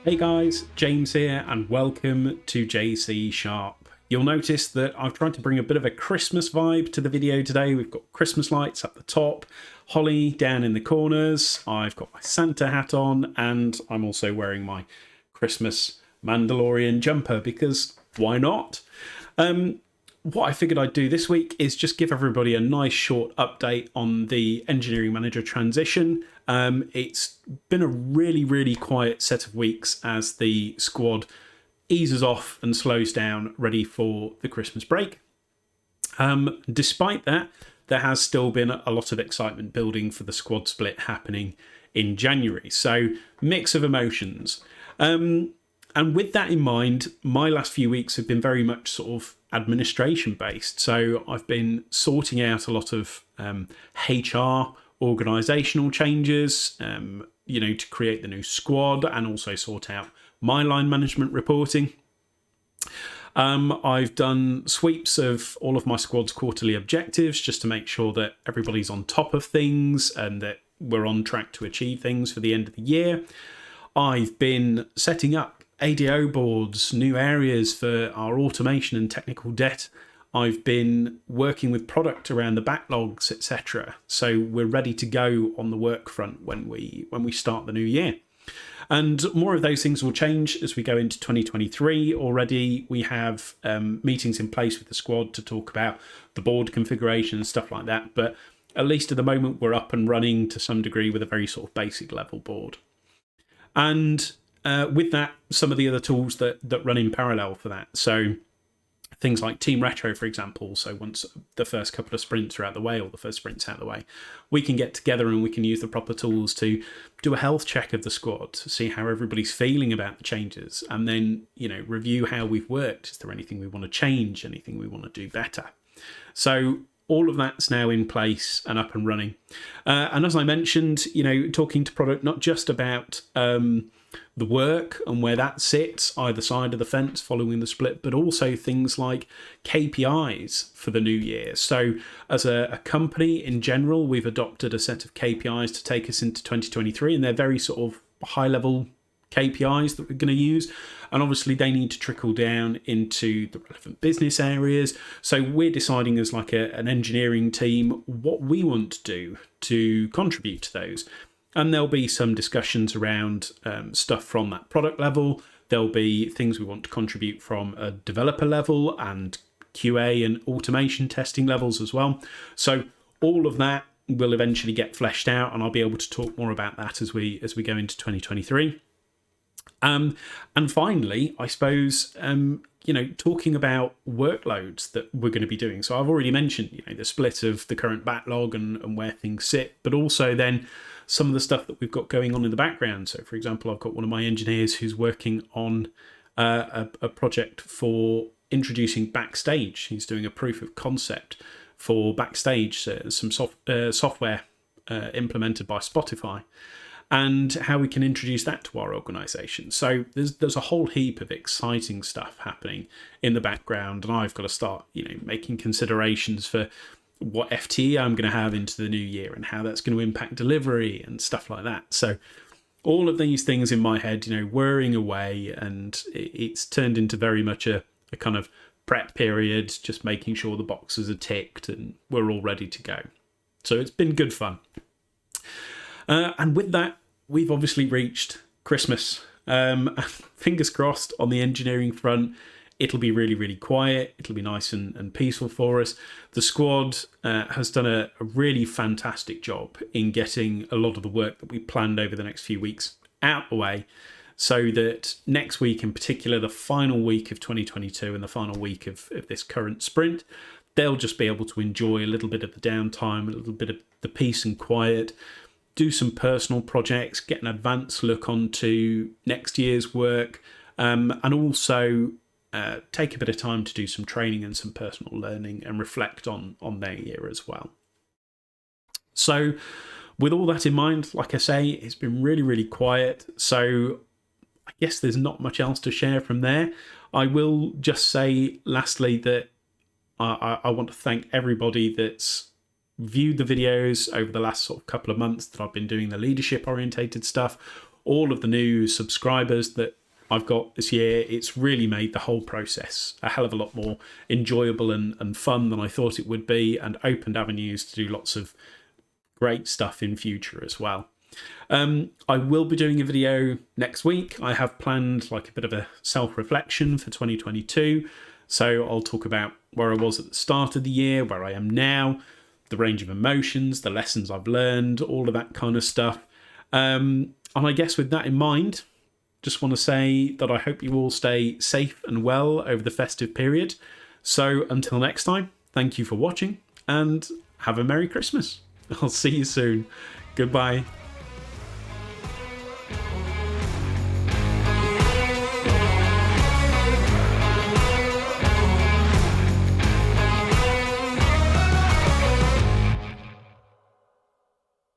Hey guys, James here and welcome to JC Sharp. You'll notice that I've tried to bring a bit of a Christmas vibe to the video today. We've got Christmas lights up the top, holly down in the corners, I've got my Santa hat on, and I'm also wearing my Christmas Mandalorian jumper because why not? What I figured I'd do this week is just give everybody a nice short update on the engineering manager transition. It's been a really quiet set of weeks as the squad eases off and slows down, ready for the Christmas break. Despite that, there has still been a lot of excitement building for the squad split happening in January. So, mix of emotions. And with that in mind, my last few weeks have been very much sort of administration based. So I've been sorting out a lot of HR organisational changes, to create the new squad and also sort out my line management reporting. I've done sweeps of all of my squad's quarterly objectives just to make sure that everybody's on top of things and that we're on track to achieve things for the end of the year. I've been setting up ADO boards, new areas for our automation and technical debt. I've been working with product around the backlogs, etc. So we're ready to go on the work front when we start the new year. And more of those things will change as we go into 2023. Already we have meetings in place with the squad to talk about the board configuration and stuff like that. But at least at the moment, we're up and running to some degree with a very sort of basic level board. And with that, some of the other tools that run in parallel for that. So things like Team Retro, for example. So once the first couple of sprints are out the way, or the first sprint's out the way, we can get together and we can use the proper tools to do a health check of the squad, to see how everybody's feeling about the changes, and then, review how we've worked. Is there anything we want to change, anything we want to do better? So all of that's now in place and up and running. And as I mentioned, talking to product, not just about the work and where that sits either side of the fence following the split, but also things like KPIs for the new year. So as a company in general, we've adopted a set of KPIs to take us into 2023, and they're very sort of high level KPIs that we're going to use, and obviously they need to trickle down into the relevant business areas. So we're deciding as like an engineering team what we want to do to contribute to those. And there'll be some discussions around stuff from that product level. There'll be things we want to contribute from a developer level and QA and automation testing levels as well. So all of that will eventually get fleshed out, and I'll be able to talk more about that as we go into 2023. And finally, I suppose, talking about workloads that we're going to be doing. So I've already mentioned, the split of the current backlog and where things sit, but also then some of the stuff that we've got going on in the background. So, for example, I've got one of my engineers who's working on a project for introducing Backstage. He's doing a proof of concept for Backstage, some software implemented by Spotify, and how we can introduce that to our organisation. So there's a whole heap of exciting stuff happening in the background, and I've got to start, making considerations for what FTE I'm going to have into the new year and how that's going to impact delivery and stuff like that. So all of these things in my head, whirring away, and it's turned into very much a kind of prep period, just making sure the boxes are ticked and we're all ready to go. So it's been good fun. And with that, we've obviously reached Christmas. Fingers crossed on the engineering front, it'll be really quiet. It'll be nice and peaceful for us. The squad has done a really fantastic job in getting a lot of the work that we planned over the next few weeks out the way, so that next week in particular, the final week of 2022 and the final week of this current sprint, they'll just be able to enjoy a little bit of the downtime, a little bit of the peace and quiet, do some personal projects, get an advanced look onto next year's work, and also take a bit of time to do some training and some personal learning and reflect on their year as well. So with all that in mind, like I say, it's been really quiet. So I guess there's not much else to share from there. I will just say lastly that I want to thank everybody that's viewed the videos over the last sort of couple of months that I've been doing the leadership orientated stuff, all of the new subscribers that I've got this year. It's really made the whole process a hell of a lot more enjoyable and fun than I thought it would be, and opened avenues to do lots of great stuff in future as well. I will be doing a video next week. I have planned like a bit of a self-reflection for 2022. So I'll talk about where I was at the start of the year, where I am now, the range of emotions, the lessons I've learned, all of that kind of stuff. And I guess with that in mind, just want to say that I hope you all stay safe and well over the festive period. So until next time, thank you for watching and have a Merry Christmas. I'll see you soon. Goodbye.